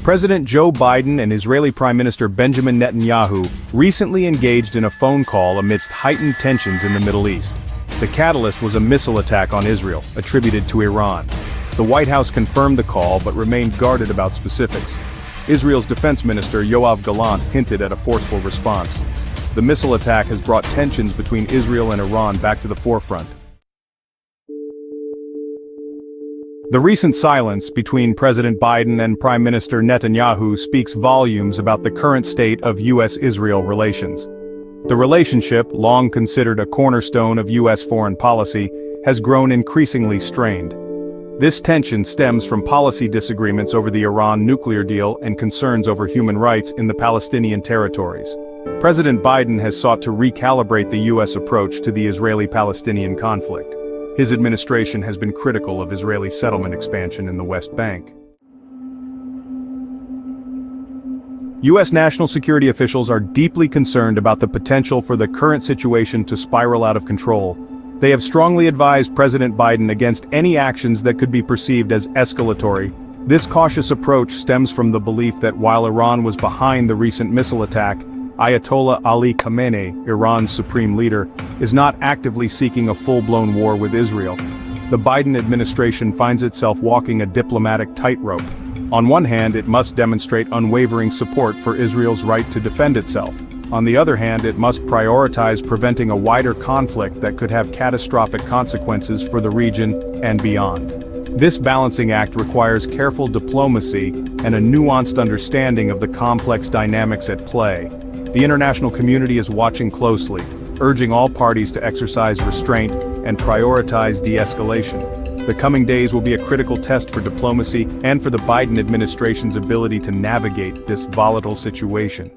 President Joe Biden and Israeli Prime Minister Benjamin Netanyahu recently engaged in a phone call amidst heightened tensions in the Middle East. The catalyst was a missile attack on Israel, attributed to Iran. The White House confirmed the call but remained guarded about specifics. Israel's defense minister Yoav Gallant hinted at a forceful response. The missile attack has brought tensions between Israel and Iran back to the forefront. The recent silence between President Biden and Prime Minister Netanyahu speaks volumes about the current state of U.S. Israel relations. The relationship, long considered a cornerstone of U.S. foreign policy, has grown increasingly strained. This tension stems from policy disagreements over the Iran nuclear deal and concerns over human rights in the Palestinian territories. President Biden has sought to recalibrate the U.S. approach to the Israeli-Palestinian conflict. His administration has been critical of Israeli settlement expansion in the West Bank. U.S. national security officials are deeply concerned about the potential for the current situation to spiral out of control. They have strongly advised President Biden against any actions that could be perceived as escalatory. This cautious approach stems from the belief that while Iran was behind the recent missile attack, Ayatollah Ali Khamenei, Iran's supreme leader, is not actively seeking a full-blown war with Israel. The Biden administration finds itself walking a diplomatic tightrope. On one hand, it must demonstrate unwavering support for Israel's right to defend itself. On the other hand, it must prioritize preventing a wider conflict that could have catastrophic consequences for the region and beyond. This balancing act requires careful diplomacy and a nuanced understanding of the complex dynamics at play. The international community is watching closely, urging all parties to exercise restraint and prioritize de-escalation. The coming days will be a critical test for diplomacy and for the Biden administration's ability to navigate this volatile situation.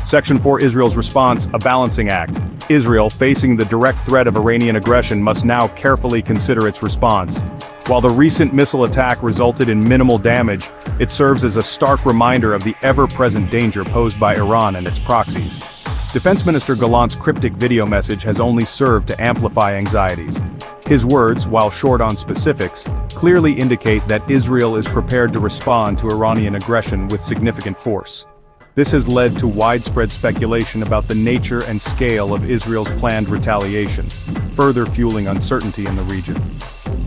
Section 4: Israel's response, a balancing act. Israel, facing the direct threat of Iranian aggression, must now carefully consider its response. While the recent missile attack resulted in minimal damage, it serves as a stark reminder of the ever-present danger posed by Iran and its proxies. Defense Minister Gallant's cryptic video message has only served to amplify anxieties. His words, while short on specifics, clearly indicate that Israel is prepared to respond to Iranian aggression with significant force. This has led to widespread speculation about the nature and scale of Israel's planned retaliation, further fueling uncertainty in the region.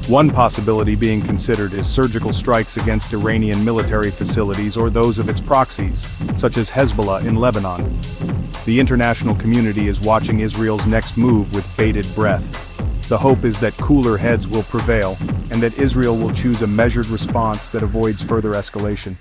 One possibility being considered is surgical strikes against Iranian military facilities or those of its proxies, such as Hezbollah in Lebanon. The international community is watching Israel's next move with bated breath. The hope is that cooler heads will prevail, and that Israel will choose a measured response that avoids further escalation.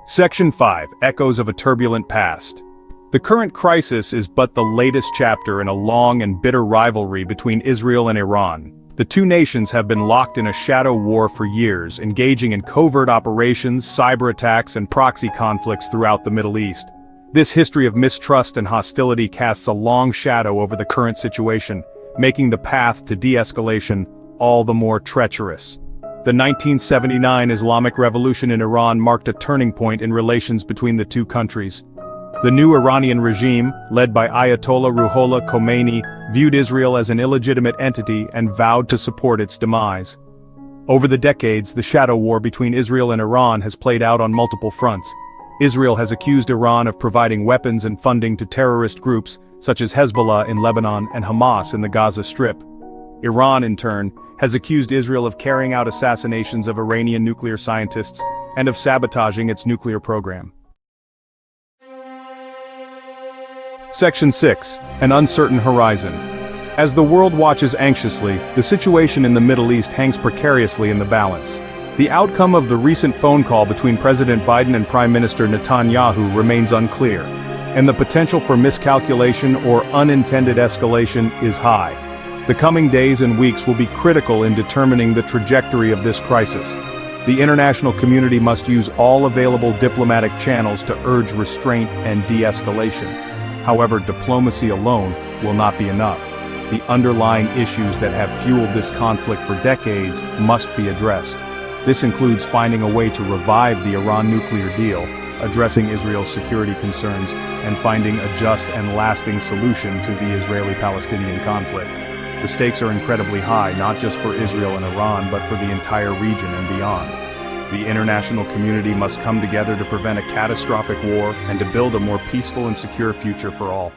Section 5: Echoes of a Turbulent Past. The current crisis is but the latest chapter in a long and bitter rivalry between Israel and Iran. The two nations have been locked in a shadow war for years, engaging in covert operations, cyber attacks, and proxy conflicts throughout the Middle East. This history of mistrust and hostility casts a long shadow over the current situation, making the path to de-escalation all the more treacherous. The 1979 Islamic Revolution in Iran marked a turning point in relations between the two countries. The new Iranian regime, led by Ayatollah Ruhollah Khomeini, viewed Israel as an illegitimate entity and vowed to support its demise. Over the decades, the shadow war between Israel and Iran has played out on multiple fronts. Israel has accused Iran of providing weapons and funding to terrorist groups such as Hezbollah in Lebanon and Hamas in the Gaza Strip. Iran, in turn, has accused Israel of carrying out assassinations of Iranian nuclear scientists and of sabotaging its nuclear program. Section 6: An Uncertain Horizon. As the world watches anxiously, the situation in the Middle East hangs precariously in the balance. The outcome of the recent phone call between President Biden and Prime Minister Netanyahu remains unclear, and the potential for miscalculation or unintended escalation is high. The coming days and weeks will be critical in determining the trajectory of this crisis. The international community must use all available diplomatic channels to urge restraint and de-escalation. However, diplomacy alone will not be enough. The underlying issues that have fueled this conflict for decades must be addressed. This includes finding a way to revive the Iran nuclear deal, addressing Israel's security concerns, and finding a just and lasting solution to the Israeli-Palestinian conflict. The stakes are incredibly high, not just for Israel and Iran, but for the entire region and beyond. The international community must come together to prevent a catastrophic war and to build a more peaceful and secure future for all.